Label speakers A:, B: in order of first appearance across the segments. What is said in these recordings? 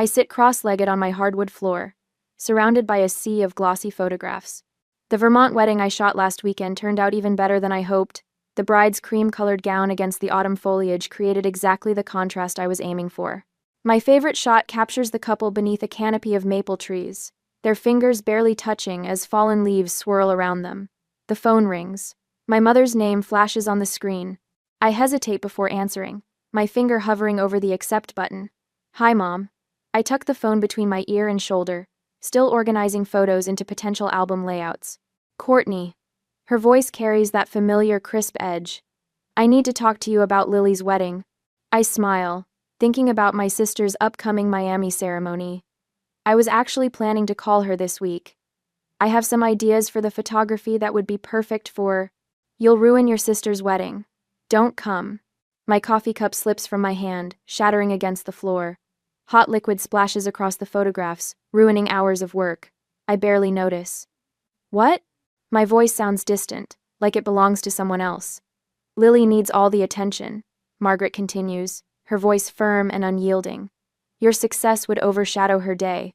A: I sit cross-legged on my hardwood floor, surrounded by a sea of glossy photographs. The Vermont wedding I shot last weekend turned out even better than I hoped. The bride's cream-colored gown against the autumn foliage created exactly the contrast I was aiming for. My favorite shot captures the couple beneath a canopy of maple trees, their fingers barely touching as fallen leaves swirl around them. The phone rings. My mother's name flashes on the screen. I hesitate before answering, my finger hovering over the accept button. "Hi, Mom." I tuck the phone between my ear and shoulder, still organizing photos into potential album layouts. "Courtney." Her voice carries that familiar crisp edge. "I need to talk to you about Lily's wedding." I smile, thinking about my sister's upcoming Miami ceremony. I was actually planning to call her this week. "I have some ideas for the photography that would be perfect for—" "You'll ruin your sister's wedding. Don't come." My coffee cup slips from my hand, shattering against the floor. Hot liquid splashes across the photographs, ruining hours of work. I barely notice. "What?" My voice sounds distant, like it belongs to someone else. "Lily needs all the attention," Margaret continues, her voice firm and unyielding. "Your success would overshadow her day."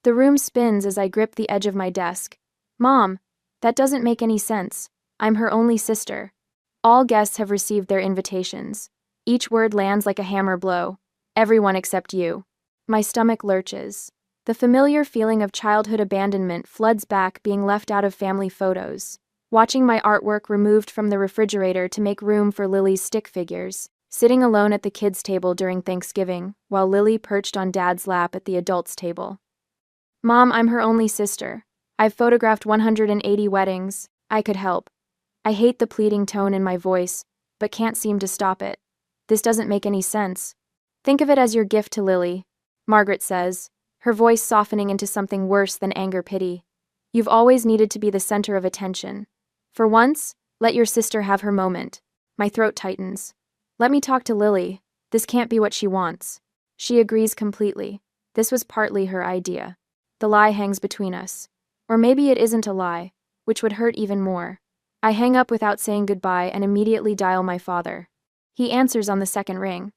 A: The room spins as I grip the edge of my desk. "Mom, that doesn't make any sense. I'm her only sister." All guests have received their invitations. Each word lands like a hammer blow. "Everyone except you." My stomach lurches. The familiar feeling of childhood abandonment floods back, being left out of family photos. Watching my artwork removed from the refrigerator to make room for Lily's stick figures. Sitting alone at the kids' table during Thanksgiving, while Lily perched on Dad's lap at the adults' table. "Mom, I'm her only sister. I've photographed 180 weddings. I could help." I hate the pleading tone in my voice, but can't seem to stop it. "This doesn't make any sense." "Think of it as your gift to Lily," Margaret says, her voice softening into something worse than anger-pity. "You've always needed to be the center of attention. For once, let your sister have her moment." My throat tightens. "Let me talk to Lily. This can't be what she wants." She agrees completely. This was partly her idea. The lie hangs between us. Or maybe it isn't a lie, which would hurt even more. I hang up without saying goodbye and immediately dial my father. He answers on the second ring.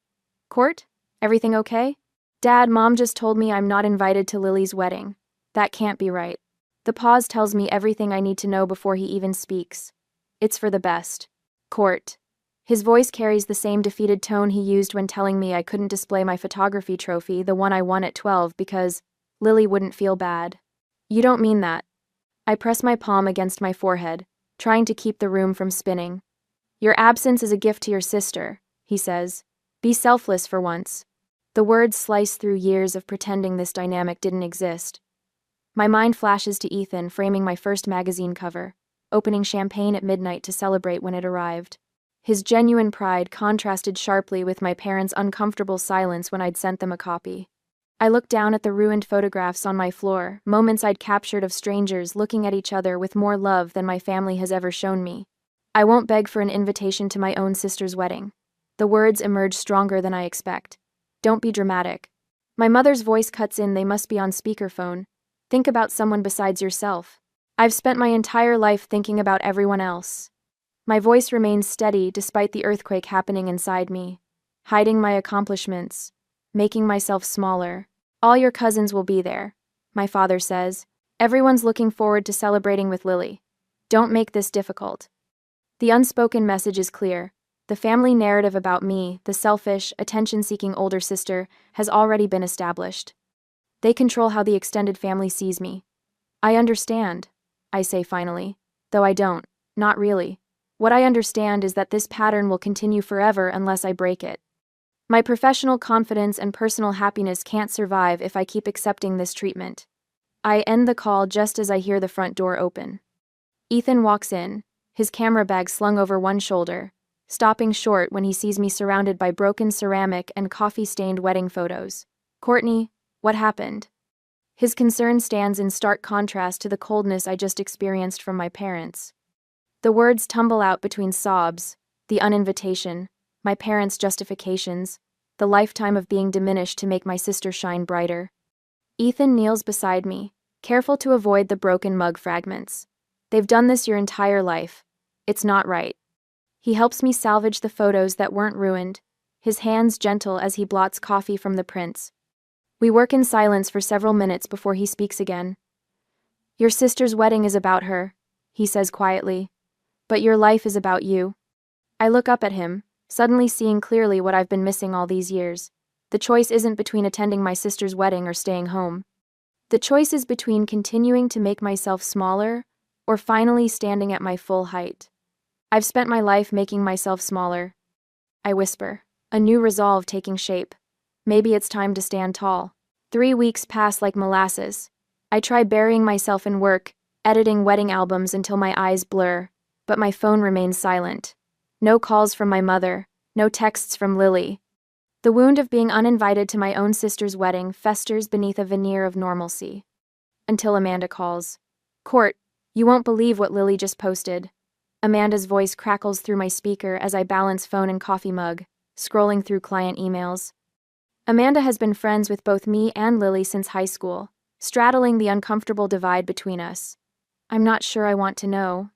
A: "Court? Everything okay?" "Dad, Mom just told me I'm not invited to Lily's wedding. That can't be right." The pause tells me everything I need to know before he even speaks. "It's for the best." "Court." His voice carries the same defeated tone he used when telling me I couldn't display my photography trophy, the one I won at 12, because Lily wouldn't feel bad. "You don't mean that." I press my palm against my forehead, trying to keep the room from spinning. "Your absence is a gift to your sister," he says. "Be selfless for once." The words slice through years of pretending this dynamic didn't exist. My mind flashes to Ethan framing my first magazine cover, opening champagne at midnight to celebrate when it arrived. His genuine pride contrasted sharply with my parents' uncomfortable silence when I'd sent them a copy. I looked down at the ruined photographs on my floor, moments I'd captured of strangers looking at each other with more love than my family has ever shown me. "I won't beg for an invitation to my own sister's wedding." The words emerge stronger than I expect. "Don't be dramatic." My mother's voice cuts in. "They must be on speakerphone. Think about someone besides yourself." "I've spent my entire life thinking about everyone else." My voice remains steady despite the earthquake happening inside me. Hiding my accomplishments, making myself smaller. "All your cousins will be there," my father says. "Everyone's looking forward to celebrating with Lily. Don't make this difficult." The unspoken message is clear. The family narrative about me, the selfish, attention-seeking older sister, has already been established. They control how the extended family sees me. "I understand," I say finally, though I don't, not really. What I understand is that this pattern will continue forever unless I break it. My professional confidence and personal happiness can't survive if I keep accepting this treatment. I end the call just as I hear the front door open. Ethan walks in, his camera bag slung over one shoulder, stopping short when he sees me surrounded by broken ceramic and coffee-stained wedding photos. "Courtney, what happened?" His concern stands in stark contrast to the coldness I just experienced from my parents. The words tumble out between sobs, the uninvitation, my parents' justifications, the lifetime of being diminished to make my sister shine brighter. Ethan kneels beside me, careful to avoid the broken mug fragments. "They've done this your entire life. It's not right." He helps me salvage the photos that weren't ruined, his hands gentle as he blots coffee from the prints. We work in silence for several minutes before he speaks again. Your sister's wedding is about her, he says quietly. But your life is about you. I look up at him, suddenly seeing clearly what I've been missing all these years. The choice isn't between attending my sister's wedding or staying home. The choice is between continuing to make myself smaller or finally standing at my full height. I've spent my life making myself smaller. I whisper, a new resolve taking shape. Maybe it's time to stand tall. 3 weeks pass like molasses. I try burying myself in work, editing wedding albums until my eyes blur, but my phone remains silent. No calls from my mother, no texts from Lily. The wound of being uninvited to my own sister's wedding festers beneath a veneer of normalcy. Until Amanda calls. Court, you won't believe what Lily just posted. Amanda's voice crackles through my speaker as I balance phone and coffee mug, scrolling through client emails. Amanda has been friends with both me and Lily since high school, straddling the uncomfortable divide between us. I'm not sure I want to know,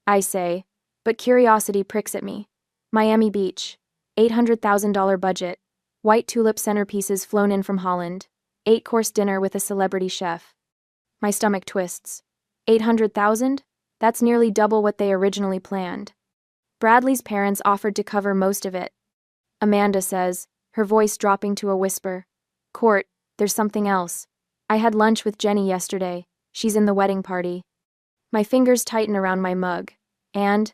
A: I say, but curiosity pricks at me. Miami Beach, $800,000 budget, white tulip centerpieces flown in from Holland, 8-course dinner with a celebrity chef. My stomach twists. 800,000? That's nearly double what they originally planned. Bradley's parents offered to cover most of it. Amanda says, her voice dropping to a whisper. Court, there's something else. I had lunch with Jenny yesterday. She's in the wedding party. My fingers tighten around my mug. And?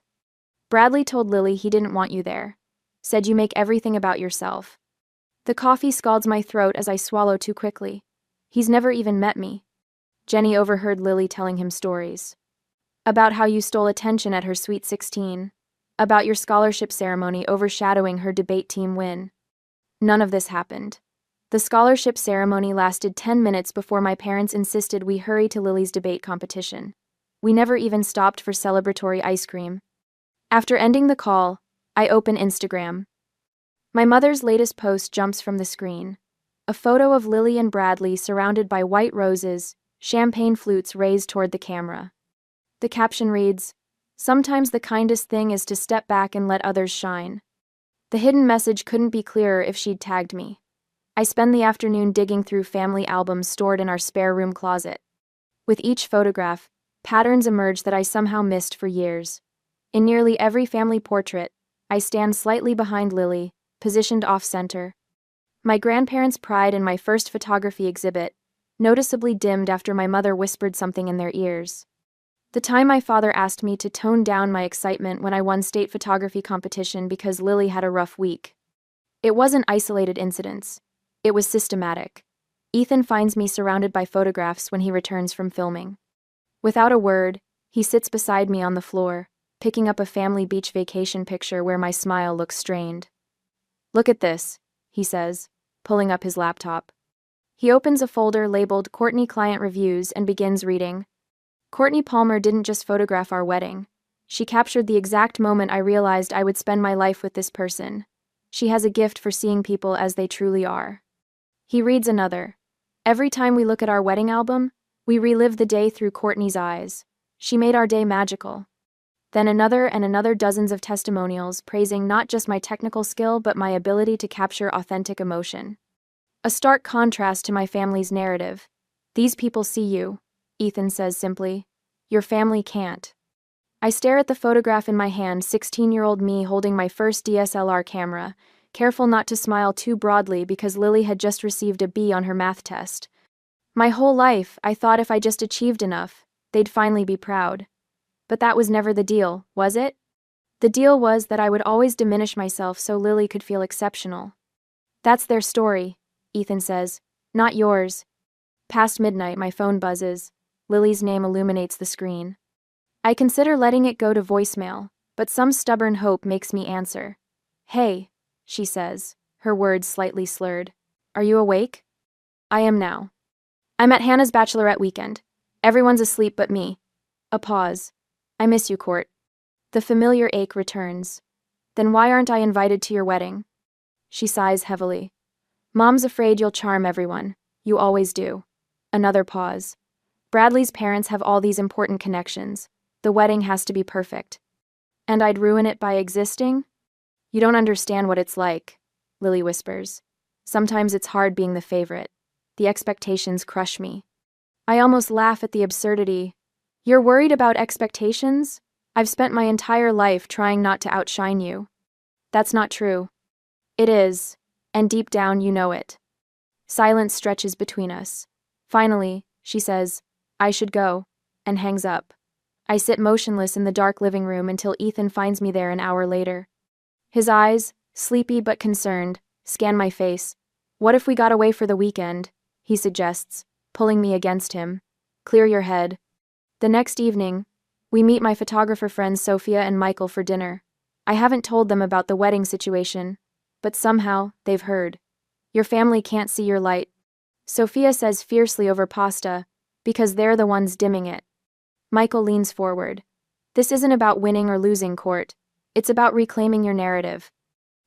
A: Bradley told Lily he didn't want you there. Said you make everything about yourself. The coffee scalds my throat as I swallow too quickly. He's never even met me. Jenny overheard Lily telling him stories. About how you stole attention at her Sweet 16. About your scholarship ceremony overshadowing her debate team win. None of this happened. The scholarship ceremony lasted 10 minutes before my parents insisted we hurry to Lily's debate competition. We never even stopped for celebratory ice cream. After ending the call, I open Instagram. My mother's latest post jumps from the screen. A photo of Lily and Bradley surrounded by white roses, champagne flutes raised toward the camera. The caption reads, "Sometimes the kindest thing is to step back and let others shine." The hidden message couldn't be clearer if she'd tagged me. I spend the afternoon digging through family albums stored in our spare room closet. With each photograph, patterns emerge that I somehow missed for years. In nearly every family portrait, I stand slightly behind Lily, positioned off-center. My grandparents' pride in my first photography exhibit, noticeably dimmed after my mother whispered something in their ears. The time my father asked me to tone down my excitement when I won state photography competition because Lily had a rough week. It wasn't isolated incidents. It was systematic. Ethan finds me surrounded by photographs when he returns from filming. Without a word, he sits beside me on the floor, picking up a family beach vacation picture where my smile looks strained. Look at this, he says, pulling up his laptop. He opens a folder labeled Courtney Client Reviews and begins reading. Courtney Palmer didn't just photograph our wedding. She captured the exact moment I realized I would spend my life with this person. She has a gift for seeing people as they truly are. He reads another. Every time we look at our wedding album, we relive the day through Courtney's eyes. She made our day magical. Then another and another dozens of testimonials praising not just my technical skill but my ability to capture authentic emotion. A stark contrast to my family's narrative. These people see you, Ethan says simply. Your family can't. I stare at the photograph in my hand, 16-year-old me holding my first DSLR camera, careful not to smile too broadly because Lily had just received a B on her math test. My whole life, I thought if I just achieved enough, they'd finally be proud. But that was never the deal, was it? The deal was that I would always diminish myself so Lily could feel exceptional. That's their story, Ethan says, not yours. Past midnight, my phone buzzes. Lily's name illuminates the screen. I consider letting it go to voicemail, but some stubborn hope makes me answer. Hey, she says, her words slightly slurred. Are you awake? I am now. I'm at Hannah's bachelorette weekend. Everyone's asleep but me. A pause. I miss you, Court. The familiar ache returns. Then why aren't I invited to your wedding? She sighs heavily. Mom's afraid you'll charm everyone. You always do. Another pause. Bradley's parents have all these important connections. The wedding has to be perfect. And I'd ruin it by existing? You don't understand what it's like, Lily whispers. Sometimes it's hard being the favorite. The expectations crush me. I almost laugh at the absurdity. You're worried about expectations? I've spent my entire life trying not to outshine you. That's not true. It is, and deep down you know it. Silence stretches between us. Finally, she says, I should go, and hangs up. I sit motionless in the dark living room until Ethan finds me there an hour later. His eyes, sleepy but concerned, scan my face. What if we got away for the weekend? He suggests, pulling me against him. Clear your head. The next evening, we meet my photographer friends Sophia and Michael for dinner. I haven't told them about the wedding situation, but somehow they've heard. Your family can't see your light, Sophia says fiercely over pasta, because they're the ones dimming it. Michael leans forward. This isn't about winning or losing, Court. It's about reclaiming your narrative.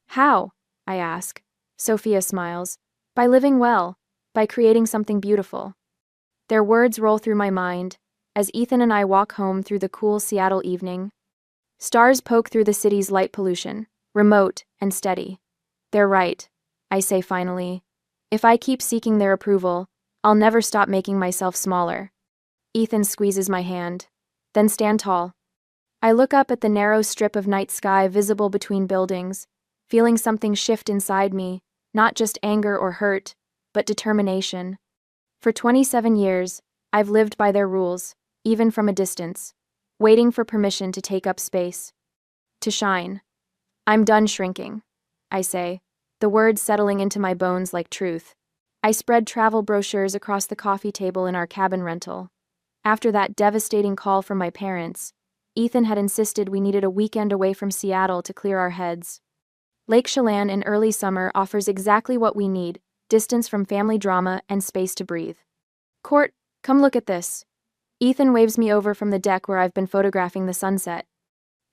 A: How? I ask. Sophia smiles. By living well, by creating something beautiful. Their words roll through my mind, as Ethan and I walk home through the cool Seattle evening. Stars poke through the city's light pollution, remote and steady. They're right, I say finally. If I keep seeking their approval, I'll never stop making myself smaller. Ethan squeezes my hand. Then stand tall. I look up at the narrow strip of night sky visible between buildings, feeling something shift inside me, not just anger or hurt, but determination. For 27 years, I've lived by their rules, even from a distance, waiting for permission to take up space. To shine. I'm done shrinking, I say, the words settling into my bones like truth. I spread travel brochures across the coffee table in our cabin rental. After that devastating call from my parents, Ethan had insisted we needed a weekend away from Seattle to clear our heads. Lake Chelan in early summer offers exactly what we need, distance from family drama and space to breathe. Court, come look at this. Ethan waves me over from the deck where I've been photographing the sunset.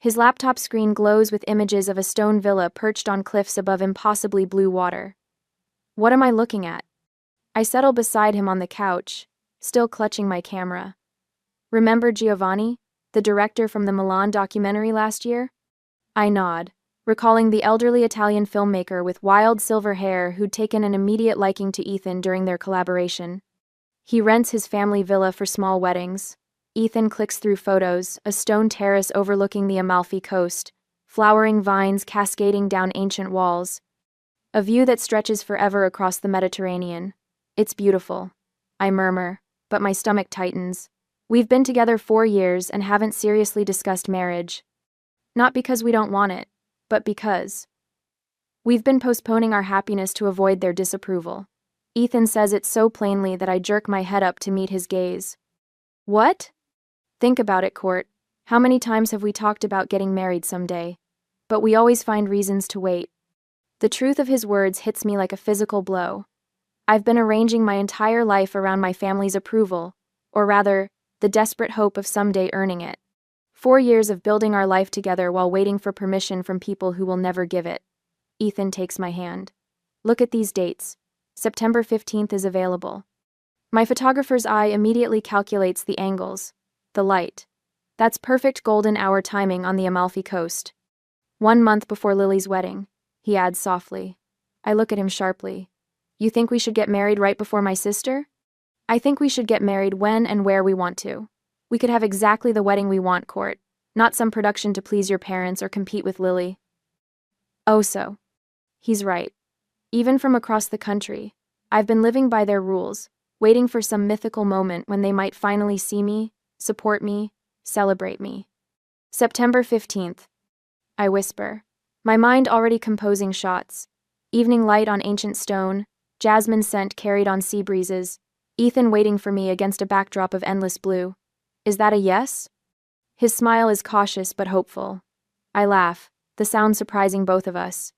A: His laptop screen glows with images of a stone villa perched on cliffs above impossibly blue water. What am I looking at? I settle beside him on the couch, still clutching my camera. Remember Giovanni, the director from the Milan documentary last year? I nod, recalling the elderly Italian filmmaker with wild silver hair who'd taken an immediate liking to Ethan during their collaboration. He rents his family villa for small weddings. Ethan clicks through photos, a stone terrace overlooking the Amalfi Coast, flowering vines cascading down ancient walls. A view that stretches forever across the Mediterranean. It's beautiful, I murmur, but my stomach tightens. We've been together 4 years and haven't seriously discussed marriage. Not because we don't want it, but because we've been postponing our happiness to avoid their disapproval. Ethan says it so plainly that I jerk my head up to meet his gaze. What? Think about it, Court. How many times have we talked about getting married someday? But we always find reasons to wait. The truth of his words hits me like a physical blow. I've been arranging my entire life around my family's approval, or rather, the desperate hope of someday earning it. 4 years of building our life together while waiting for permission from people who will never give it. Ethan takes my hand. Look at these dates. September 15th is available. My photographer's eye immediately calculates the angles, the light. That's perfect golden hour timing on the Amalfi Coast. 1 month before Lily's wedding, he adds softly. I look at him sharply. You think we should get married right before my sister? I think we should get married when and where we want to. We could have exactly the wedding we want, Court, not some production to please your parents or compete with Lily. Oh, so. He's right. Even from across the country, I've been living by their rules, waiting for some mythical moment when they might finally see me, support me, celebrate me. September 15th. I whisper, my mind already composing shots. Evening light on ancient stone, jasmine scent carried on sea breezes, Ethan waiting for me against a backdrop of endless blue. Is that a yes? His smile is cautious but hopeful. I laugh, the sound surprising both of us.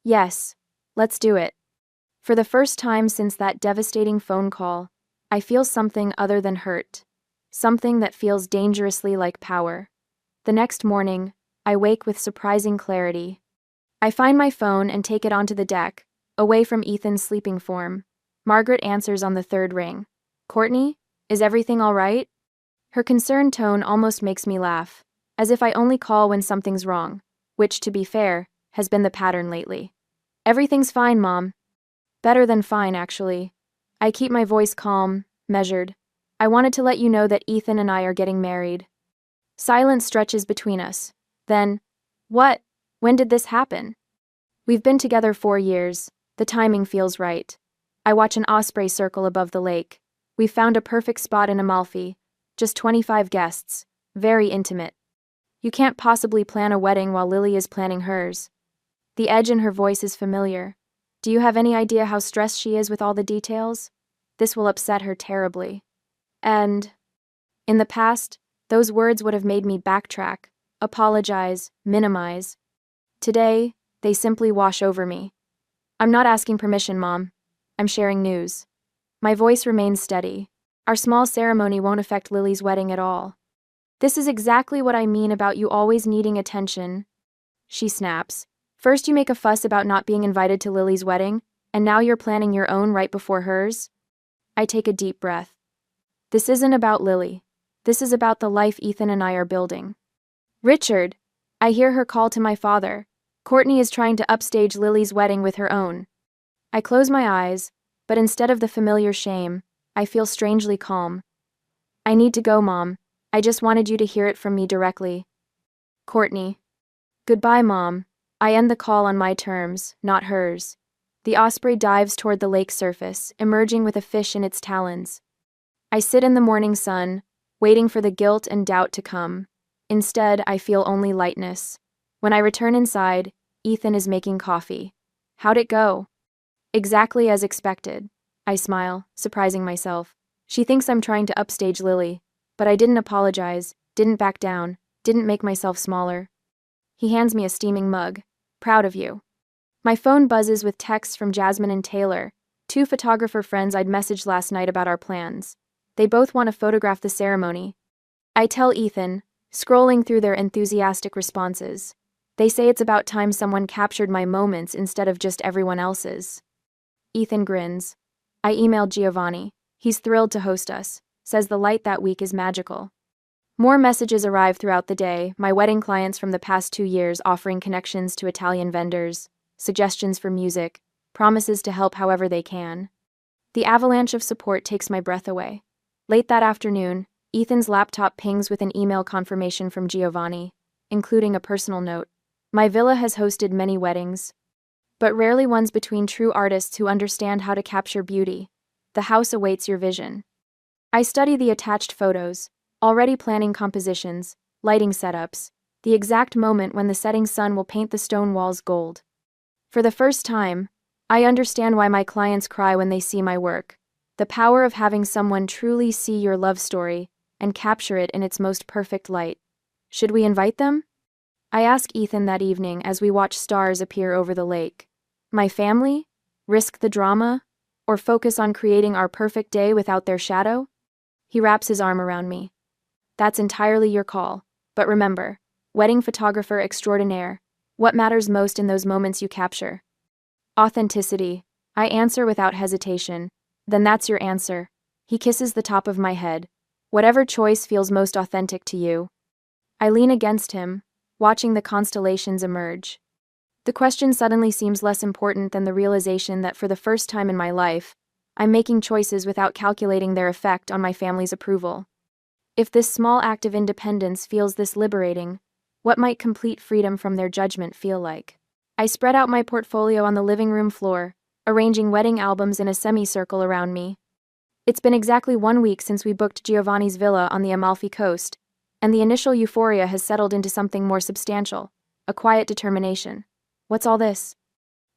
A: Yes, let's do it. For the first time since that devastating phone call, I feel something other than hurt. Something that feels dangerously like power. The next morning, I wake with surprising clarity. I find my phone and take it onto the deck, away from Ethan's sleeping form. Margaret answers on the 3rd ring. Courtney, is everything all right? Her concerned tone almost makes me laugh, as if I only call when something's wrong, which, to be fair, has been the pattern lately. Everything's fine, Mom. Better than fine, actually. I keep my voice calm, measured. I wanted to let you know that Ethan and I are getting married. Silence stretches between us. Then, what? When did this happen? We've been together 4 years. The timing feels right. I watch an osprey circle above the lake. We've found a perfect spot in Amalfi. Just 25 guests. Very intimate. You can't possibly plan a wedding while Lily is planning hers. The edge in her voice is familiar. Do you have any idea how stressed she is with all the details? This will upset her terribly. And in the past, those words would have made me backtrack, apologize, minimize. Today, they simply wash over me. I'm not asking permission, Mom. I'm sharing news. My voice remains steady. Our small ceremony won't affect Lily's wedding at all. This is exactly what I mean about you always needing attention. She snaps. First you make a fuss about not being invited to Lily's wedding, and now you're planning your own right before hers? I take a deep breath. This isn't about Lily. This is about the life Ethan and I are building. Richard! I hear her call to my father. Courtney is trying to upstage Lily's wedding with her own. I close my eyes, but instead of the familiar shame, I feel strangely calm. I need to go, Mom. I just wanted you to hear it from me directly. Courtney. Goodbye, Mom. I end the call on my terms, not hers. The osprey dives toward the lake surface, emerging with a fish in its talons. I sit in the morning sun, waiting for the guilt and doubt to come. Instead, I feel only lightness. When I return inside, Ethan is making coffee. How'd it go? Exactly as expected. I smile, surprising myself. She thinks I'm trying to upstage Lily, but I didn't apologize, didn't back down, didn't make myself smaller. He hands me a steaming mug. Proud of you. My phone buzzes with texts from Jasmine and Taylor, 2 photographer friends I'd messaged last night about our plans. They both want to photograph the ceremony. I tell Ethan, scrolling through their enthusiastic responses. They say it's about time someone captured my moments instead of just everyone else's. Ethan grins. I emailed Giovanni. He's thrilled to host us. Says the light that week is magical. More messages arrive throughout the day, my wedding clients from the past 2 years offering connections to Italian vendors, suggestions for music, promises to help however they can. The avalanche of support takes my breath away. Late that afternoon, Ethan's laptop pings with an email confirmation from Giovanni, including a personal note. My villa has hosted many weddings, but rarely ones between true artists who understand how to capture beauty. The house awaits your vision. I study the attached photos, already planning compositions, lighting setups, the exact moment when the setting sun will paint the stone walls gold. For the first time, I understand why my clients cry when they see my work. The power of having someone truly see your love story and capture it in its most perfect light. Should we invite them? I ask Ethan that evening as we watch stars appear over the lake. My family? Risk the drama? Or focus on creating our perfect day without their shadow? He wraps his arm around me. That's entirely your call. But remember, wedding photographer extraordinaire, what matters most in those moments you capture? Authenticity. I answer without hesitation. Then that's your answer. He kisses the top of my head. Whatever choice feels most authentic to you. I lean against him, watching the constellations emerge. The question suddenly seems less important than the realization that for the first time in my life, I'm making choices without calculating their effect on my family's approval. If this small act of independence feels this liberating, what might complete freedom from their judgment feel like? I spread out my portfolio on the living room floor, arranging wedding albums in a semicircle around me. It's been exactly 1 week since we booked Giovanni's villa on the Amalfi coast, and the initial euphoria has settled into something more substantial, a quiet determination. What's all this?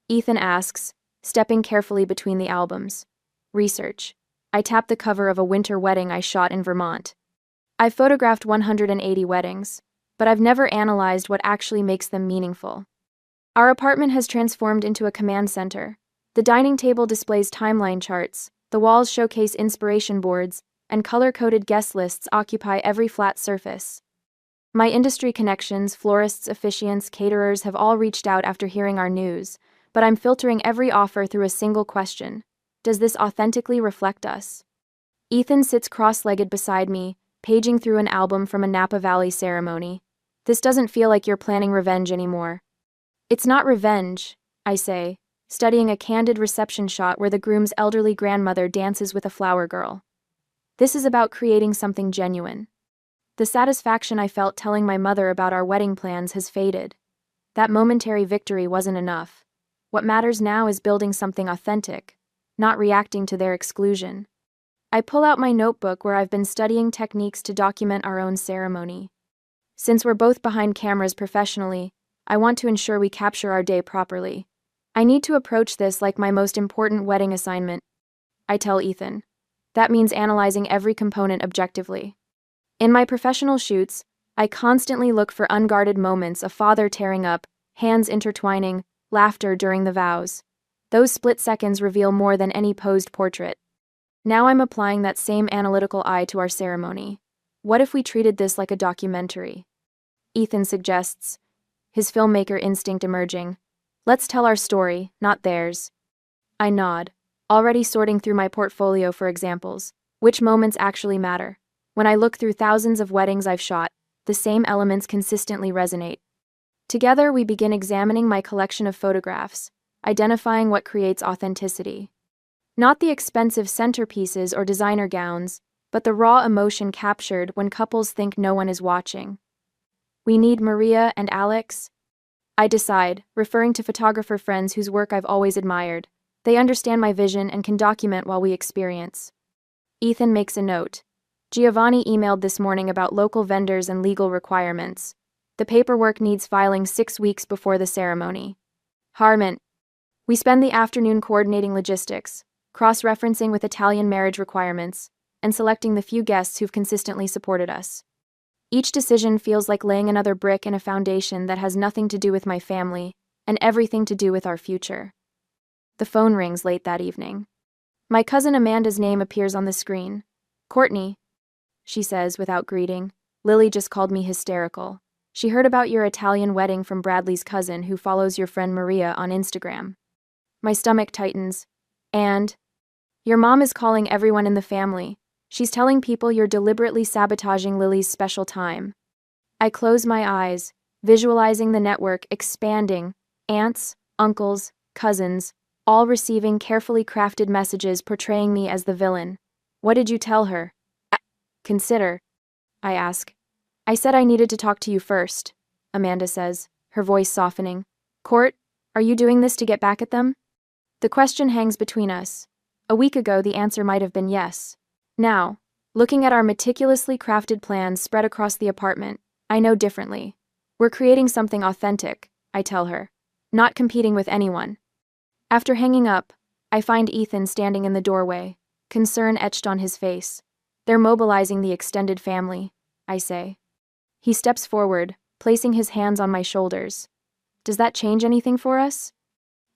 A: Ethan asks, stepping carefully between the albums. Research. I tap the cover of a winter wedding I shot in Vermont. I've photographed 180 weddings, but I've never analyzed what actually makes them meaningful. Our apartment has transformed into a command center. The dining table displays timeline charts, the walls showcase inspiration boards, and color-coded guest lists occupy every flat surface. My industry connections, florists, officiants, caterers have all reached out after hearing our news, but I'm filtering every offer through a single question. Does this authentically reflect us? Ethan sits cross-legged beside me, paging through an album from a Napa Valley ceremony. This doesn't feel like you're planning revenge anymore. It's not revenge, I say. studying a candid reception shot where the groom's elderly grandmother dances with a flower girl. This is about creating something genuine. The satisfaction I felt telling my mother about our wedding plans has faded. That momentary victory wasn't enough. What matters now is building something authentic, not reacting to their exclusion. I pull out my notebook where I've been studying techniques to document our own ceremony. Since we're both behind cameras professionally, I want to ensure we capture our day properly. I need to approach this like my most important wedding assignment, I tell Ethan. That means analyzing every component objectively. In my professional shoots, I constantly look for unguarded moments, a father tearing up, hands intertwining, laughter during the vows. Those split seconds reveal more than any posed portrait. Now I'm applying that same analytical eye to our ceremony. What if we treated this like a documentary? Ethan suggests, his filmmaker instinct emerging. Let's tell our story, not theirs. I nod, already sorting through my portfolio for examples. Which moments actually matter? When I look through thousands of weddings I've shot, the same elements consistently resonate. Together, we begin examining my collection of photographs, identifying what creates authenticity. Not the expensive centerpieces or designer gowns, but the raw emotion captured when couples think no one is watching. We need Maria and Alex, I decide, referring to photographer friends whose work I've always admired. They understand my vision and can document while we experience. Ethan makes a note. Giovanni emailed this morning about local vendors and legal requirements. The paperwork needs filing 6 weeks before the ceremony. Harmon. We spend the afternoon coordinating logistics, cross-referencing with Italian marriage requirements, and selecting the few guests who've consistently supported us. Each decision feels like laying another brick in a foundation that has nothing to do with my family and everything to do with our future. The phone rings late that evening. My cousin Amanda's name appears on the screen. Courtney, she says without greeting. Lily just called me hysterical. She heard about your Italian wedding from Bradley's cousin who follows your friend Maria on Instagram. My stomach tightens. And? Your mom is calling everyone in the family. She's telling people you're deliberately sabotaging Lily's special time. I close my eyes, visualizing the network expanding, aunts, uncles, cousins, all receiving carefully crafted messages portraying me as the villain. What did you tell her? Consider, I ask. I said I needed to talk to you first, Amanda says, her voice softening. Court, are you doing this to get back at them? The question hangs between us. A week ago, the answer might have been yes. Now, looking at our meticulously crafted plans spread across the apartment, I know differently. We're creating something authentic, I tell her, not competing with anyone. After hanging up, I find Ethan standing in the doorway, concern etched on his face. They're mobilizing the extended family, I say. He steps forward, placing his hands on my shoulders. Does that change anything for us?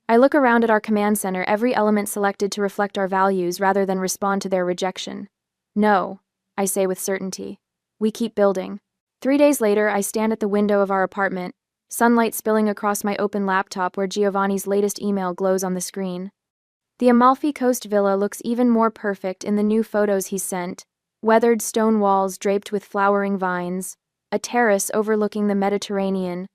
A: I look around at our command center, every element selected to reflect our values rather than respond to their rejection. No, I say with certainty. We keep building. 3 days later, I stand at the window of our apartment, sunlight spilling across my open laptop where Giovanni's latest email glows on the screen. The Amalfi Coast villa looks even more perfect in the new photos he's sent. Weathered stone walls draped with flowering vines, a terrace overlooking the Mediterranean,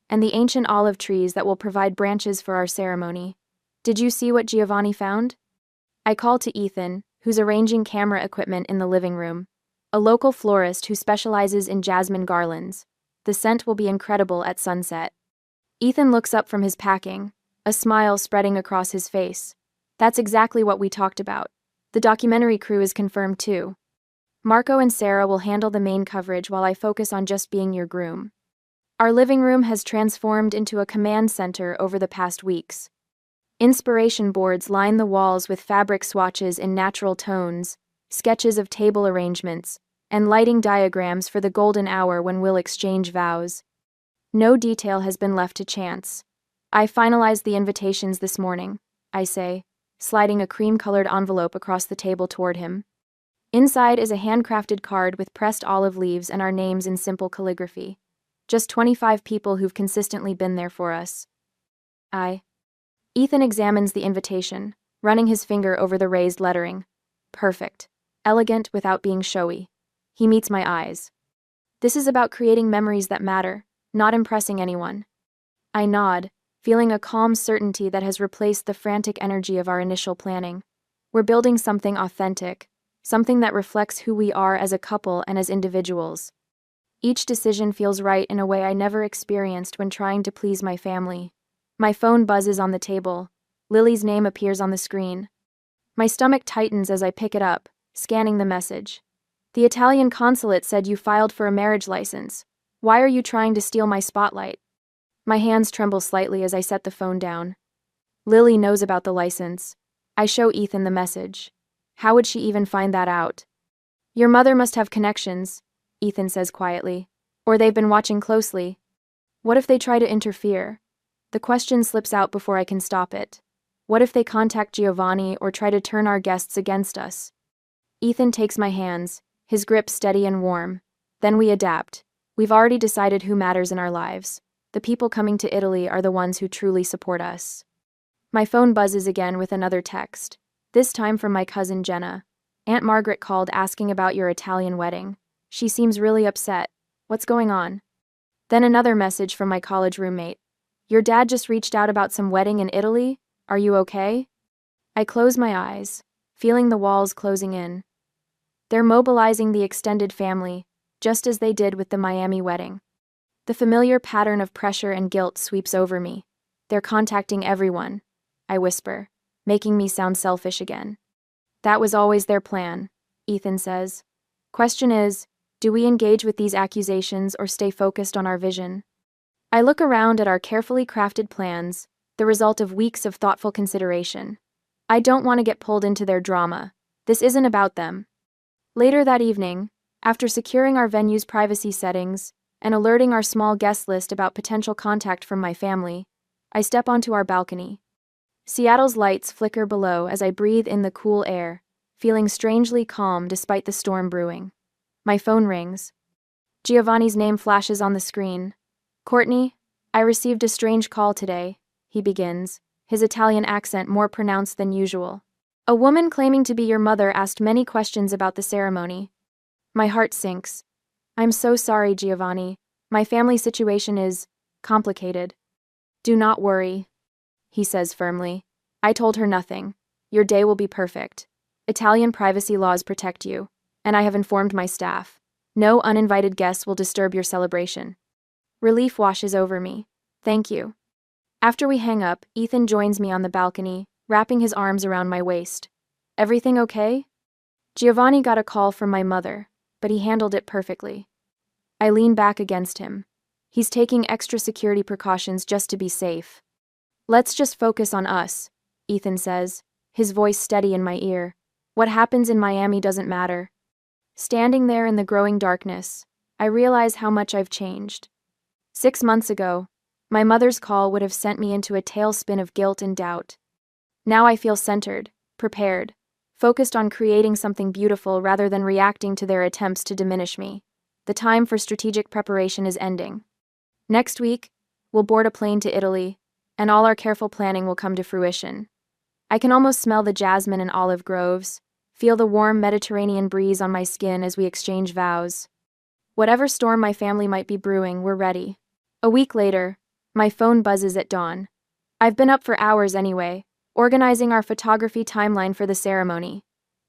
A: and the ancient olive trees that will provide branches for our ceremony. Did you see what Giovanni found? I call to Ethan, who's arranging camera equipment in the living room, a local florist who specializes in jasmine garlands. The scent will be incredible at sunset. Ethan looks up from his packing, a smile spreading across his face. That's exactly what we talked about. The documentary crew is confirmed too. Marco and Sarah will handle the main coverage while I focus on just being your groom. Our living room has transformed into a command center over the past weeks. Inspiration boards line the walls with fabric swatches in natural tones, sketches of table arrangements, and lighting diagrams for the golden hour when we'll exchange vows. No detail has been left to chance. I finalized the invitations this morning, I say, sliding a cream-colored envelope across the table toward him. Inside is a handcrafted card with pressed olive leaves and our names in simple calligraphy. Just 25 people who've consistently been there for us. Ethan examines the invitation, running his finger over the raised lettering. Perfect. Elegant without being showy. He meets my eyes. This is about creating memories that matter, not impressing anyone. I nod, feeling a calm certainty that has replaced the frantic energy of our initial planning. We're building something authentic, something that reflects who we are as a couple and as individuals. Each decision feels right in a way I never experienced when trying to please my family. My phone buzzes on the table. Lily's name appears on the screen. My stomach tightens as I pick it up, scanning the message. The Italian consulate said you filed for a marriage license. Why are you trying to steal my spotlight? My hands tremble slightly as I set the phone down. Lily knows about the license. I show Ethan the message. How would she even find that out? Your mother must have connections, Ethan says quietly. Or they've been watching closely. What if they try to interfere? The question slips out before I can stop it. What if they contact Giovanni or try to turn our guests against us? Ethan takes my hands, his grip steady and warm. Then we adapt. We've already decided who matters in our lives. The people coming to Italy are the ones who truly support us. My phone buzzes again with another text, this time from my cousin Jenna. Aunt Margaret called asking about your Italian wedding. She seems really upset. What's going on? Then another message from my college roommate. Your dad just reached out about some wedding in Italy? Are you okay? I close my eyes, feeling the walls closing in. They're mobilizing the extended family, just as they did with the Miami wedding. The familiar pattern of pressure and guilt sweeps over me. They're contacting everyone, I whisper, making me sound selfish again. That was always their plan, Ethan says. Question is, do we engage with these accusations or stay focused on our vision? I look around at our carefully crafted plans, the result of weeks of thoughtful consideration. I don't want to get pulled into their drama. This isn't about them. Later that evening, after securing our venue's privacy settings and alerting our small guest list about potential contact from my family, I step onto our balcony. Seattle's lights flicker below as I breathe in the cool air, feeling strangely calm despite the storm brewing. My phone rings. Giovanni's name flashes on the screen. Courtney, I received a strange call today, he begins, his Italian accent more pronounced than usual. A woman claiming to be your mother asked many questions about the ceremony. My heart sinks. I'm so sorry, Giovanni. My family situation is complicated. Do not worry, he says firmly. I told her nothing. Your day will be perfect. Italian privacy laws protect you, and I have informed my staff. No uninvited guests will disturb your celebration. Relief washes over me. Thank you. After we hang up, Ethan joins me on the balcony, wrapping his arms around my waist. Everything okay? Giovanni got a call from my mother, but he handled it perfectly. I lean back against him. He's taking extra security precautions just to be safe. Let's just focus on us, Ethan says, his voice steady in my ear. What happens in Miami doesn't matter. Standing there in the growing darkness, I realize how much I've changed. 6 months ago, my mother's call would have sent me into a tailspin of guilt and doubt. Now I feel centered, prepared, focused on creating something beautiful rather than reacting to their attempts to diminish me. The time for strategic preparation is ending. Next week, we'll board a plane to Italy, and all our careful planning will come to fruition. I can almost smell the jasmine and olive groves, feel the warm Mediterranean breeze on my skin as we exchange vows. Whatever storm my family might be brewing, we're ready. A week later, my phone buzzes at dawn. I've been up for hours anyway, organizing our photography timeline for the ceremony.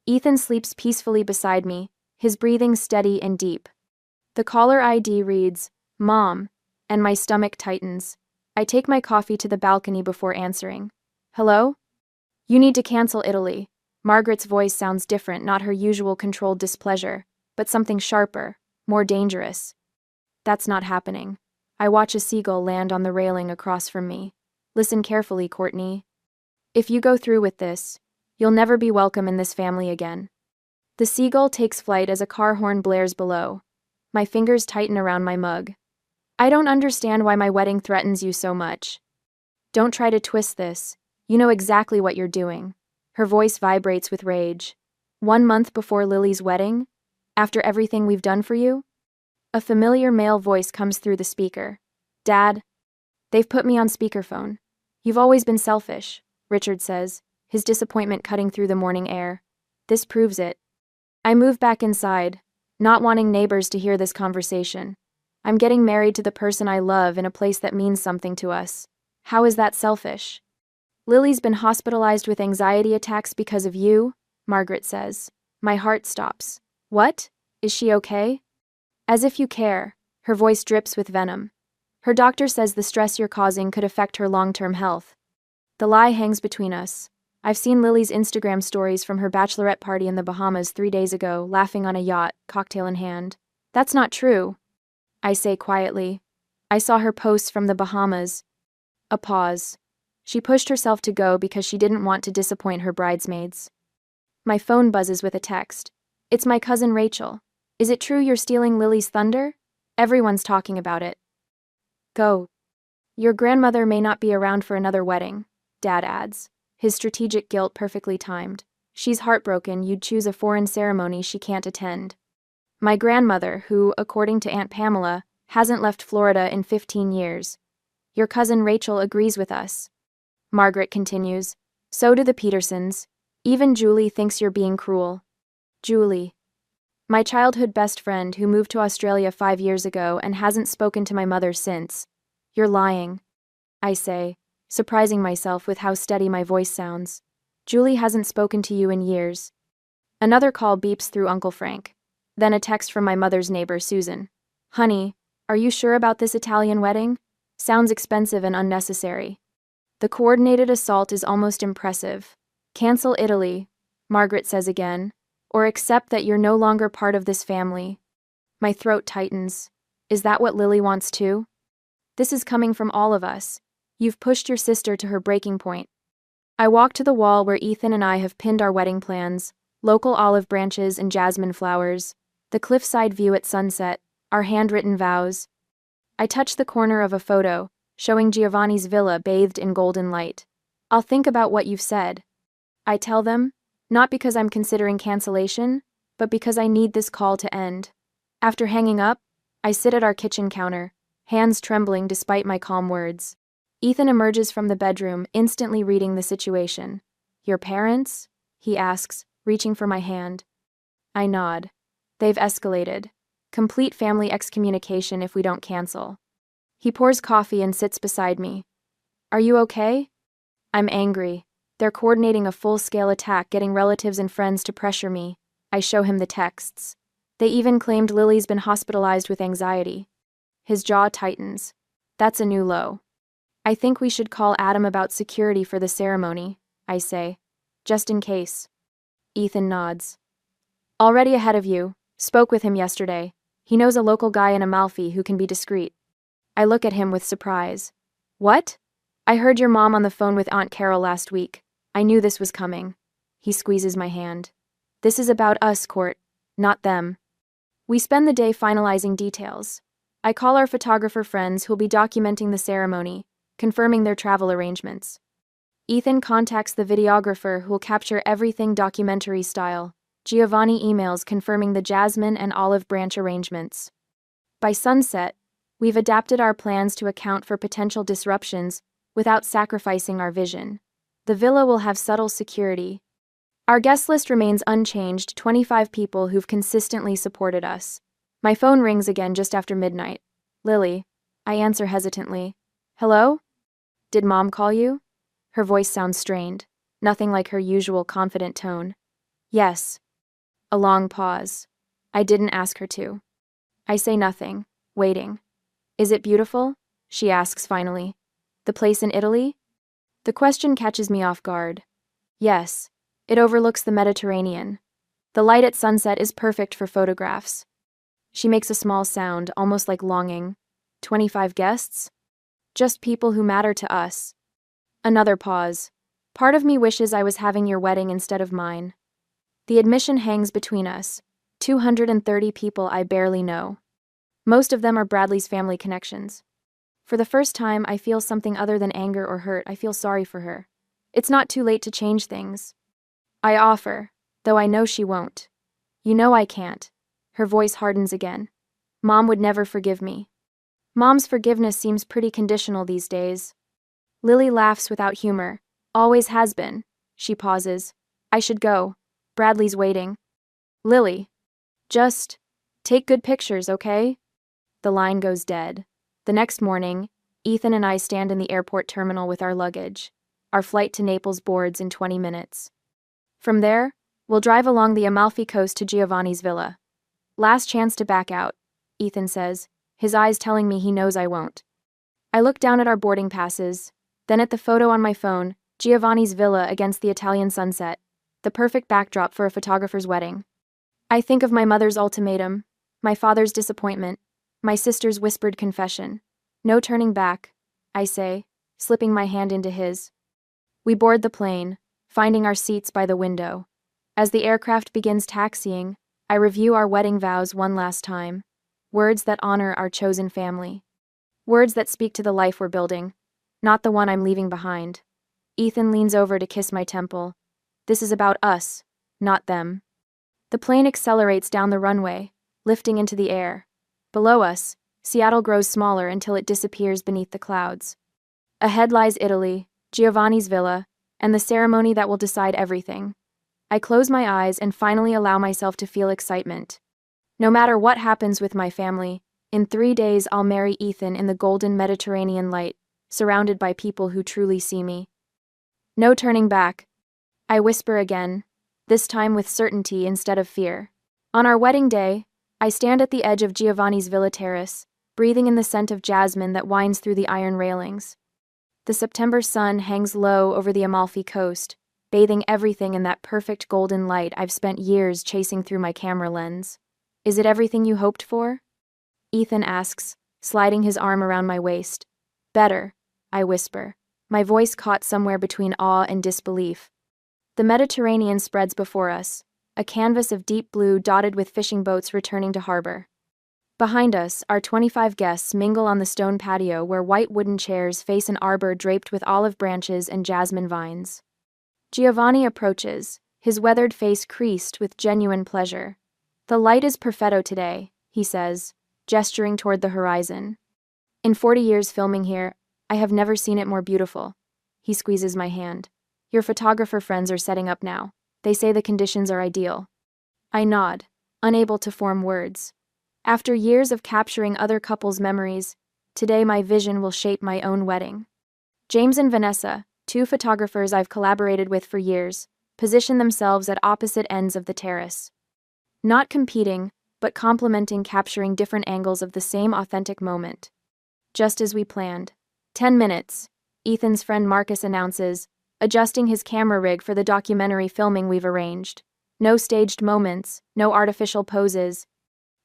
A: Ethan sleeps peacefully beside me, his breathing steady and deep. The caller ID reads, Mom, and my stomach tightens. I take my coffee to the balcony before answering. Hello? You need to cancel Italy. Margaret's voice sounds different, not her usual controlled displeasure, but something sharper, more dangerous. That's not happening. I watch a seagull land on the railing across from me. Listen carefully, Courtney. If you go through with this, you'll never be welcome in this family again. The seagull takes flight as a car horn blares below. My fingers tighten around my mug. I don't understand why my wedding threatens you so much. Don't try to twist this. You know exactly what you're doing. Her voice vibrates with rage. 1 month before Lily's wedding? After everything we've done for you? A familiar male voice comes through the speaker. Dad. They've put me on speakerphone. You've always been selfish, Richard says, his disappointment cutting through the morning air. This proves it. I move back inside, not wanting neighbors to hear this conversation. I'm getting married to the person I love in a place that means something to us. How is that selfish? Lily's been hospitalized with anxiety attacks because of you, Margaret says. My heart stops. What? Is she okay? As if you care. Her voice drips with venom. Her doctor says the stress you're causing could affect her long-term health. The lie hangs between us. I've seen Lily's Instagram stories from her bachelorette party in the Bahamas 3 days ago, laughing on a yacht, cocktail in hand. That's not true, I say quietly. I saw her posts from the Bahamas. A pause. She pushed herself to go because she didn't want to disappoint her bridesmaids. My phone buzzes with a text. It's my cousin Rachel. Is it true you're stealing Lily's thunder? Everyone's talking about it. Go. Your grandmother may not be around for another wedding, Dad adds, his strategic guilt perfectly timed. She's heartbroken you'd choose a foreign ceremony she can't attend. My grandmother, who, according to Aunt Pamela, hasn't left Florida in 15 years. Your cousin Rachel agrees with us. Margaret continues. So do the Petersons. Even Julie thinks you're being cruel. Julie. My childhood best friend who moved to Australia 5 years ago and hasn't spoken to my mother since. You're lying, I say, surprising myself with how steady my voice sounds. Julie hasn't spoken to you in years. Another call beeps through Uncle Frank. Then a text from my mother's neighbor, Susan. Honey, are you sure about this Italian wedding? Sounds expensive and unnecessary. The coordinated assault is almost impressive. Cancel Italy, Margaret says again, or accept that you're no longer part of this family. My throat tightens. Is that what Lily wants too? This is coming from all of us. You've pushed your sister to her breaking point. I walk to the wall where Ethan and I have pinned our wedding plans, local olive branches and jasmine flowers, the cliffside view at sunset, our handwritten vows. I touch the corner of a photo, showing Giovanni's villa bathed in golden light. I'll think about what you've said. I tell them, not because I'm considering cancellation, but because I need this call to end. After hanging up, I sit at our kitchen counter, hands trembling despite my calm words. Ethan emerges from the bedroom, instantly reading the situation. Your parents? He asks, reaching for my hand. I nod. They've escalated. Complete family excommunication if we don't cancel. He pours coffee and sits beside me. Are you okay? I'm angry. They're coordinating a full-scale attack, getting relatives and friends to pressure me. I show him the texts. They even claimed Lily's been hospitalized with anxiety. His jaw tightens. That's a new low. I think we should call Adam about security for the ceremony, I say. Just in case. Ethan nods. Already ahead of you. Spoke with him yesterday. He knows a local guy in Amalfi who can be discreet. I look at him with surprise. What? I heard your mom on the phone with Aunt Carol last week. I knew this was coming. He squeezes my hand. This is about us, Court, not them. We spend the day finalizing details. I call our photographer friends who'll be documenting the ceremony, confirming their travel arrangements. Ethan contacts the videographer who'll capture everything documentary style. Giovanni emails confirming the jasmine and olive branch arrangements. By sunset, we've adapted our plans to account for potential disruptions without sacrificing our vision. The villa will have subtle security. Our guest list remains unchanged, 25 people who've consistently supported us. My phone rings again just after midnight. Lily. I answer hesitantly. Hello? Did Mom call you? Her voice sounds strained, nothing like her usual confident tone. Yes. A long pause. I didn't ask her to. I say nothing, waiting. Is it beautiful? She asks finally. The place in Italy? The question catches me off guard. Yes. It overlooks the Mediterranean. The light at sunset is perfect for photographs. She makes a small sound, almost like longing. 25 guests? Just people who matter to us. Another pause. Part of me wishes I was having your wedding instead of mine. The admission hangs between us. 230 people I barely know. Most of them are Bradley's family connections. For the first time, I feel something other than anger or hurt. I feel sorry for her. It's not too late to change things. I offer, though I know she won't. You know I can't. Her voice hardens again. Mom would never forgive me. Mom's forgiveness seems pretty conditional these days. Lily laughs without humor. Always has been. She pauses. I should go. Bradley's waiting. Lily. Just take good pictures, okay? The line goes dead. The next morning, Ethan and I stand in the airport terminal with our luggage. Our flight to Naples boards in 20 minutes. From there, we'll drive along the Amalfi Coast to Giovanni's villa. Last chance to back out, Ethan says, his eyes telling me he knows I won't. I look down at our boarding passes, then at the photo on my phone, Giovanni's villa against the Italian sunset, the perfect backdrop for a photographer's wedding. I think of my mother's ultimatum, my father's disappointment, my sister's whispered confession. No turning back, I say, slipping my hand into his. We board the plane, finding our seats by the window. As the aircraft begins taxiing, I review our wedding vows one last time. Words that honor our chosen family. Words that speak to the life we're building, not the one I'm leaving behind. Ethan leans over to kiss my temple. This is about us, not them. The plane accelerates down the runway, lifting into the air. Below us, Seattle grows smaller until it disappears beneath the clouds. Ahead lies Italy, Giovanni's villa, and the ceremony that will decide everything. I close my eyes and finally allow myself to feel excitement. No matter what happens with my family, in 3 days I'll marry Ethan in the golden Mediterranean light, surrounded by people who truly see me. No turning back. I whisper again, this time with certainty instead of fear. On our wedding day, I stand at the edge of Giovanni's villa terrace, breathing in the scent of jasmine that winds through the iron railings. The September sun hangs low over the Amalfi Coast, bathing everything in that perfect golden light I've spent years chasing through my camera lens. Is it everything you hoped for? Ethan asks, sliding his arm around my waist. Better, I whisper, my voice caught somewhere between awe and disbelief. The Mediterranean spreads before us, a canvas of deep blue dotted with fishing boats returning to harbor. Behind us, our 25 guests mingle on the stone patio where white wooden chairs face an arbor draped with olive branches and jasmine vines. Giovanni approaches, his weathered face creased with genuine pleasure. The light is perfetto today, he says, gesturing toward the horizon. In 40 years filming here, I have never seen it more beautiful. He squeezes my hand. Your photographer friends are setting up now. They say the conditions are ideal. I nod, unable to form words. After years of capturing other couples' memories, today my vision will shape my own wedding. James and Vanessa, 2 photographers I've collaborated with for years, position themselves at opposite ends of the terrace. Not competing, but complementing, capturing different angles of the same authentic moment. Just as we planned. 10 minutes, Ethan's friend Marcus announces, adjusting his camera rig for the documentary filming we've arranged. No staged moments, no artificial poses.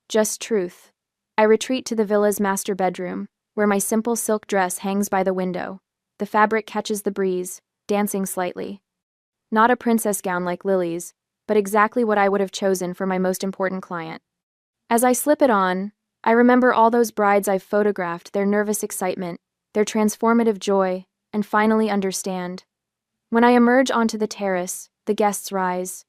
A: Just truth. I retreat to the villa's master bedroom, where my simple silk dress hangs by the window. The fabric catches the breeze, dancing slightly. Not a princess gown like Lily's, but exactly what I would have chosen for my most important client. As I slip it on, I remember all those brides I've photographed, their nervous excitement, their transformative joy, and finally understand. When I emerge onto the terrace, the guests rise.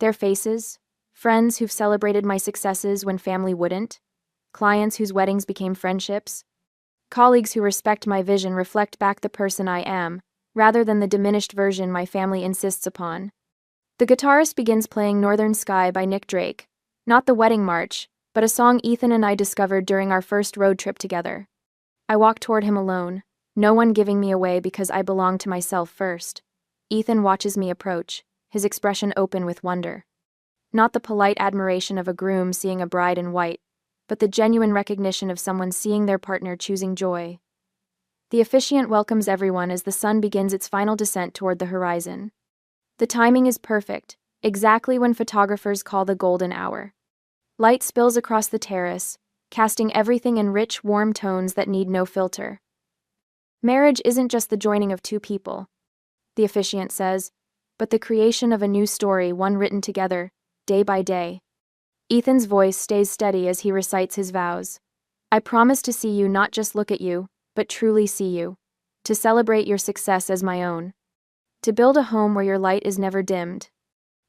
A: Their faces, friends who've celebrated my successes when family wouldn't, clients whose weddings became friendships, colleagues who respect my vision reflect back the person I am, rather than the diminished version my family insists upon. The guitarist begins playing Northern Sky by Nick Drake, not the wedding march, but a song Ethan and I discovered during our first road trip together. I walk toward him alone, no one giving me away because I belong to myself first. Ethan watches me approach, his expression open with wonder. Not the polite admiration of a groom seeing a bride in white, but the genuine recognition of someone seeing their partner choosing joy. The officiant welcomes everyone as the sun begins its final descent toward the horizon. The timing is perfect, exactly when photographers call the golden hour. Light spills across the terrace, casting everything in rich, warm tones that need no filter. Marriage isn't just the joining of 2 people, the officiant says, but the creation of a new story, one written together, day by day. Ethan's voice stays steady as he recites his vows. I promise to see you, not just look at you, but truly see you. To celebrate your success as my own. To build a home where your light is never dimmed.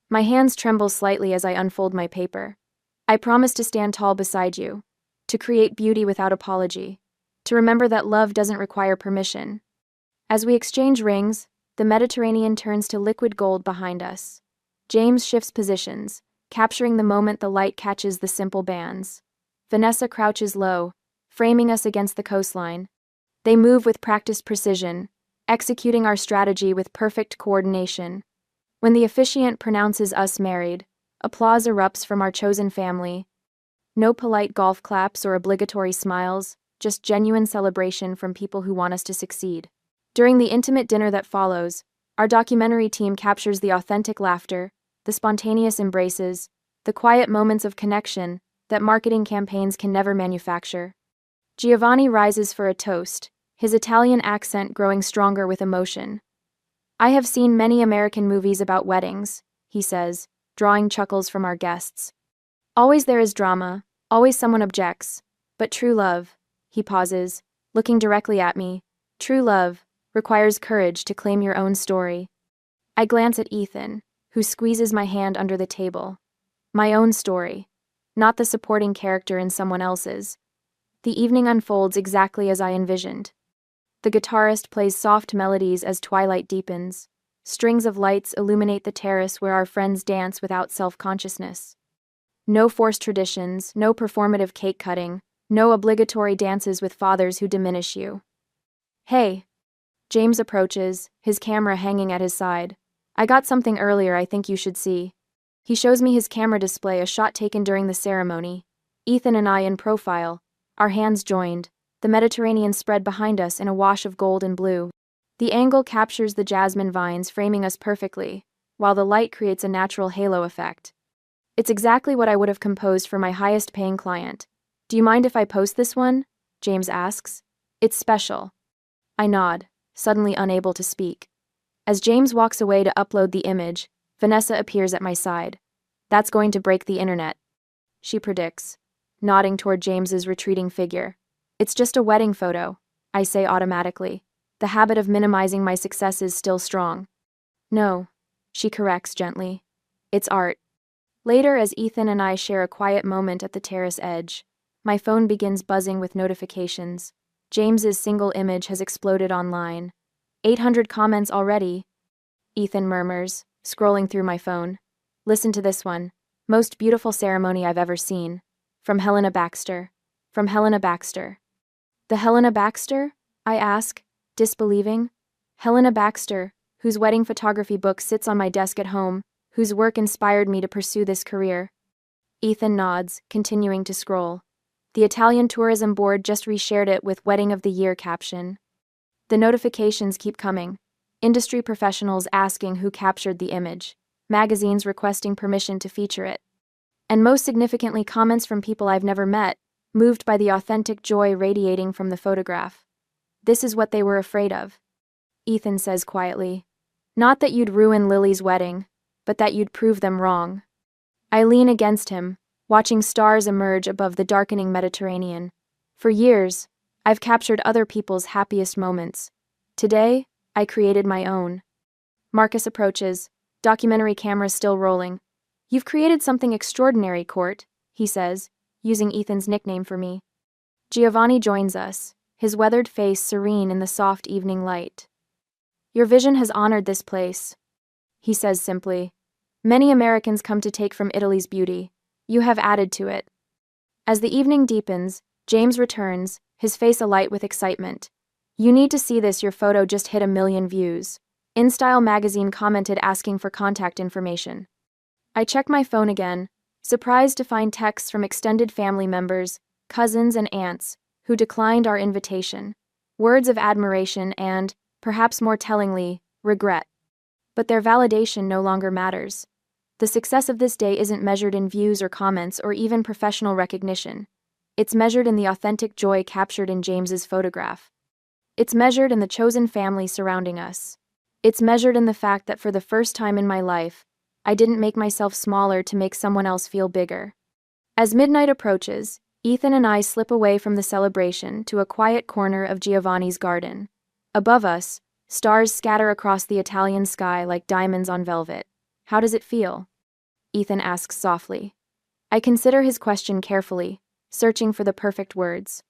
A: My hands tremble slightly as I unfold my paper. I promise to stand tall beside you. To create beauty without apology. To remember that love doesn't require permission. As we exchange rings, the Mediterranean turns to liquid gold behind us. James shifts positions, capturing the moment the light catches the simple bands. Vanessa crouches low, framing us against the coastline. They move with practiced precision, executing our strategy with perfect coordination. When the officiant pronounces us married, applause erupts from our chosen family. No polite golf claps or obligatory smiles, just genuine celebration from people who want us to succeed. During the intimate dinner that follows, our documentary team captures the authentic laughter, the spontaneous embraces, the quiet moments of connection that marketing campaigns can never manufacture. Giovanni rises for a toast, his Italian accent growing stronger with emotion. I have seen many American movies about weddings, he says, drawing chuckles from our guests. Always there is drama, always someone objects, but true love, he pauses, looking directly at me, true love requires courage to claim your own story. I glance at Ethan, who squeezes my hand under the table. My own story, not the supporting character in someone else's. The evening unfolds exactly as I envisioned. The guitarist plays soft melodies as twilight deepens. Strings of lights illuminate the terrace where our friends dance without self-consciousness. No forced traditions, no performative cake cutting, no obligatory dances with fathers who diminish you. Hey! James approaches, his camera hanging at his side. I got something earlier I think you should see. He shows me his camera display, a shot taken during the ceremony. Ethan and I in profile, our hands joined, the Mediterranean spread behind us in a wash of gold and blue. The angle captures the jasmine vines framing us perfectly, while the light creates a natural halo effect. It's exactly what I would have composed for my highest paying client. Do you mind if I post this one? James asks. It's special. I nod, suddenly unable to speak. As James walks away to upload the image, Vanessa appears at my side. That's going to break the internet, she predicts, nodding toward James's retreating figure. It's just a wedding photo, I say automatically. The habit of minimizing my success is still strong. No, she corrects gently. It's art. Later, as Ethan and I share a quiet moment at the terrace edge, my phone begins buzzing with notifications. James's single image has exploded online. 800 comments already, Ethan murmurs, scrolling through my phone. Listen to this one. Most beautiful ceremony I've ever seen. From Helena Baxter. From Helena Baxter. The Helena Baxter? I ask, disbelieving. Helena Baxter, whose wedding photography book sits on my desk at home, whose work inspired me to pursue this career. Ethan nods, continuing to scroll. The Italian Tourism Board just reshared it with Wedding of the Year caption. The notifications keep coming. Industry professionals asking who captured the image. Magazines requesting permission to feature it. And most significantly, comments from people I've never met, moved by the authentic joy radiating from the photograph. This is what they were afraid of, Ethan says quietly. Not that you'd ruin Lily's wedding, but that you'd prove them wrong. I lean against him, watching stars emerge above the darkening Mediterranean. For years, I've captured other people's happiest moments. Today, I created my own. Marcus approaches, documentary camera still rolling. You've created something extraordinary, Court, he says, using Ethan's nickname for me. Giovanni joins us, his weathered face serene in the soft evening light. Your vision has honored this place, he says simply. Many Americans come to take from Italy's beauty. You have added to it. As the evening deepens, James returns, his face alight with excitement. You need to see this, your photo just hit 1 million views. InStyle magazine commented asking for contact information. I check my phone again, surprised to find texts from extended family members, cousins and aunts, who declined our invitation. Words of admiration and, perhaps more tellingly, regret. But their validation no longer matters. The success of this day isn't measured in views or comments or even professional recognition. It's measured in the authentic joy captured in James's photograph. It's measured in the chosen family surrounding us. It's measured in the fact that for the first time in my life, I didn't make myself smaller to make someone else feel bigger. As midnight approaches, Ethan and I slip away from the celebration to a quiet corner of Giovanni's garden. Above us, stars scatter across the Italian sky like diamonds on velvet. How does it feel? Ethan asks softly. I consider his question carefully, searching for the perfect words.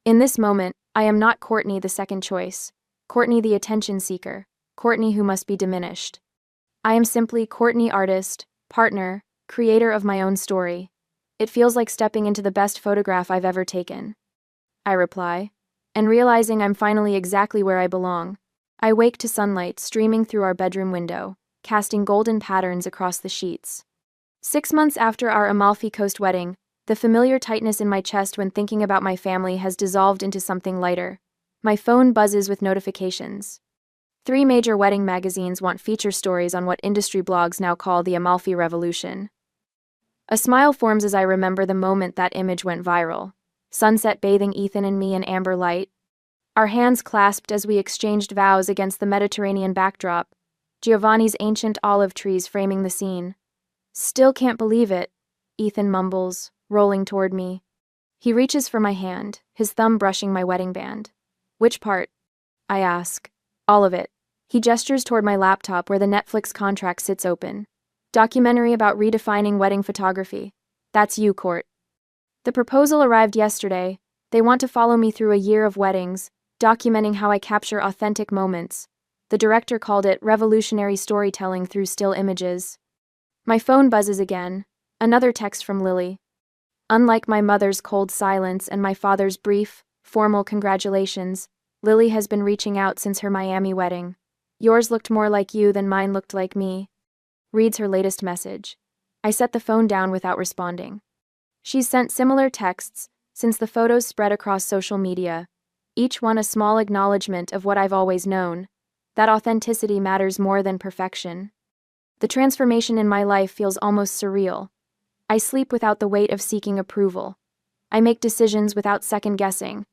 A: In this moment, I am not Courtney the second choice, Courtney the attention seeker, Courtney who must be diminished. I am simply Courtney, artist, partner, creator of my own story. It feels like stepping into the best photograph I've ever taken. I reply. and realizing I'm finally exactly where I belong. I wake to sunlight streaming through our bedroom window, casting golden patterns across the sheets. 6 months after our Amalfi Coast wedding, the familiar tightness in my chest when thinking about my family has dissolved into something lighter. My phone buzzes with notifications. 3 major wedding magazines want feature stories on what industry blogs now call the Amalfi Revolution. A smile forms as I remember the moment that image went viral. Sunset bathing Ethan and me in amber light. Our hands clasped as we exchanged vows against the Mediterranean backdrop. Giovanni's ancient olive trees framing the scene. Still can't believe it, Ethan mumbles, rolling toward me. He reaches for my hand, his thumb brushing my wedding band. Which part? I ask. All of it. He gestures toward my laptop where the Netflix contract sits open. Documentary about redefining wedding photography. That's you, Court. The proposal arrived yesterday. They want to follow me through a year of weddings, documenting how I capture authentic moments. The director called it revolutionary storytelling through still images. My phone buzzes again. Another text from Lily. Unlike my mother's cold silence and my father's brief, formal congratulations, Lily has been reaching out since her Miami wedding. Yours looked more like you than mine looked like me. Reads her latest message. I set the phone down without responding. She's sent similar texts since the photos spread across social media, each one a small acknowledgement of what I've always known, that authenticity matters more than perfection. The transformation in my life feels almost surreal. I sleep without the weight of seeking approval. I make decisions without second-guessing.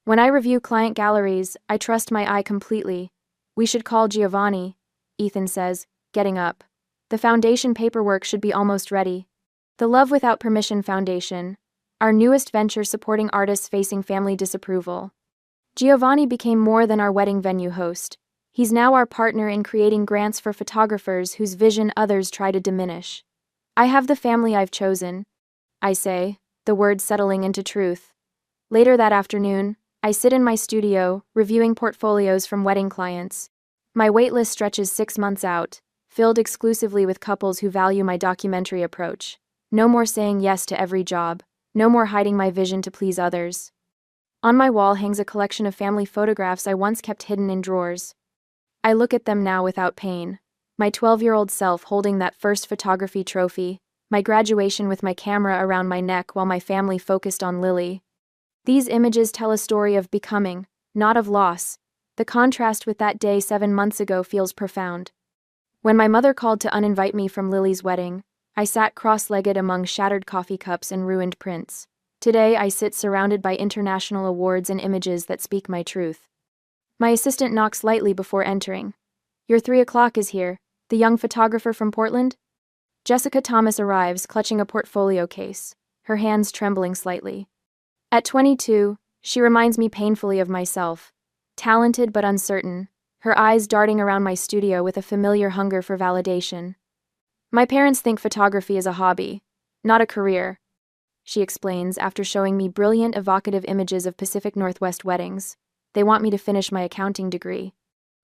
A: When I review client galleries, I trust my eye completely. We should call Giovanni, Ethan says, getting up. The foundation paperwork should be almost ready. The Love Without Permission Foundation, our newest venture supporting artists facing family disapproval. Giovanni became more than our wedding venue host. He's now our partner in creating grants for photographers whose vision others try to diminish. I have the family I've chosen, I say, the words settling into truth. Later that afternoon, I sit in my studio, reviewing portfolios from wedding clients. My waitlist stretches 6 months out, filled exclusively with couples who value my documentary approach. No more saying yes to every job. No more hiding my vision to please others. On my wall hangs a collection of family photographs I once kept hidden in drawers. I look at them now without pain. My 12-year-old self holding that first photography trophy, my graduation with my camera around my neck while my family focused on Lily. These images tell a story of becoming, not of loss. The contrast with that day 7 months ago feels profound. When my mother called to uninvite me from Lily's wedding, I sat cross-legged among shattered coffee cups and ruined prints. Today I sit surrounded by international awards and images that speak my truth. My assistant knocks lightly before entering. Your 3 o'clock is here, the young photographer from Portland? Jessica Thomas arrives, clutching a portfolio case, her hands trembling slightly. At 22, she reminds me painfully of myself. Talented but uncertain, her eyes darting around my studio with a familiar hunger for validation. My parents think photography is a hobby, not a career, she explains after showing me brilliant, evocative images of Pacific Northwest weddings. They want me to finish my accounting degree.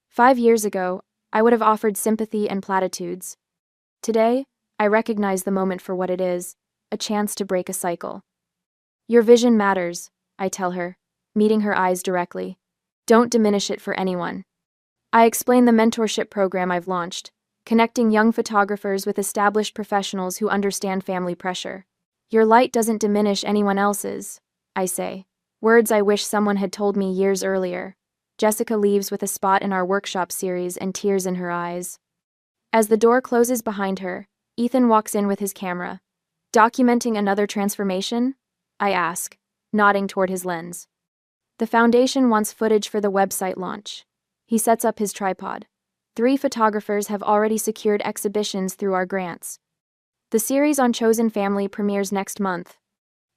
A: 5 years ago, I would have offered sympathy and platitudes. Today, I recognize the moment for what it is, a chance to break a cycle. Your vision matters, I tell her, meeting her eyes directly. Don't diminish it for anyone. I explain the mentorship program I've launched, connecting young photographers with established professionals who understand family pressure. Your light doesn't diminish anyone else's, I say. Words I wish someone had told me years earlier. Jessica leaves with a spot in our workshop series and tears in her eyes. As the door closes behind her, Ethan walks in with his camera. Documenting another transformation? I ask, nodding toward his lens. The foundation wants footage for the website launch. He sets up his tripod. 3 photographers have already secured exhibitions through our grants. The series on Chosen Family premieres next month.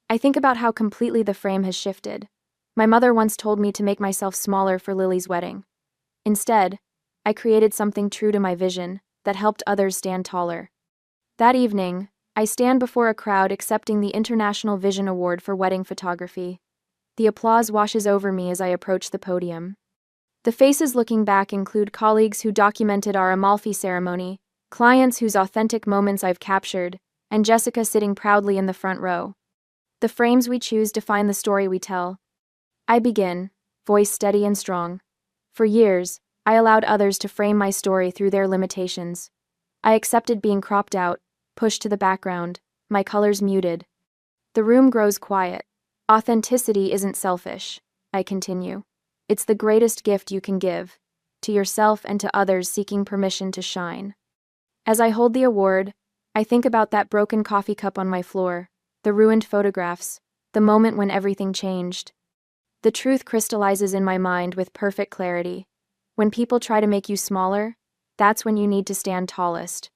A: I think about how completely the frame has shifted. My mother once told me to make myself smaller for Lily's wedding. Instead, I created something true to my vision that helped others stand taller. That evening, I stand before a crowd accepting the International Vision Award for Wedding Photography. The applause washes over me as I approach the podium. The faces looking back include colleagues who documented our Amalfi ceremony, clients whose authentic moments I've captured, and Jessica sitting proudly in the front row. The frames we choose define the story we tell. I begin, voice steady and strong. For years, I allowed others to frame my story through their limitations. I accepted being cropped out, pushed to the background, my colors muted. The room grows quiet. Authenticity isn't selfish, I continue. It's the greatest gift you can give, to yourself and to others seeking permission to shine. As I hold the award, I think about that broken coffee cup on my floor, the ruined photographs, the moment when everything changed. The truth crystallizes in my mind with perfect clarity. When people try to make you smaller, that's when you need to stand tallest.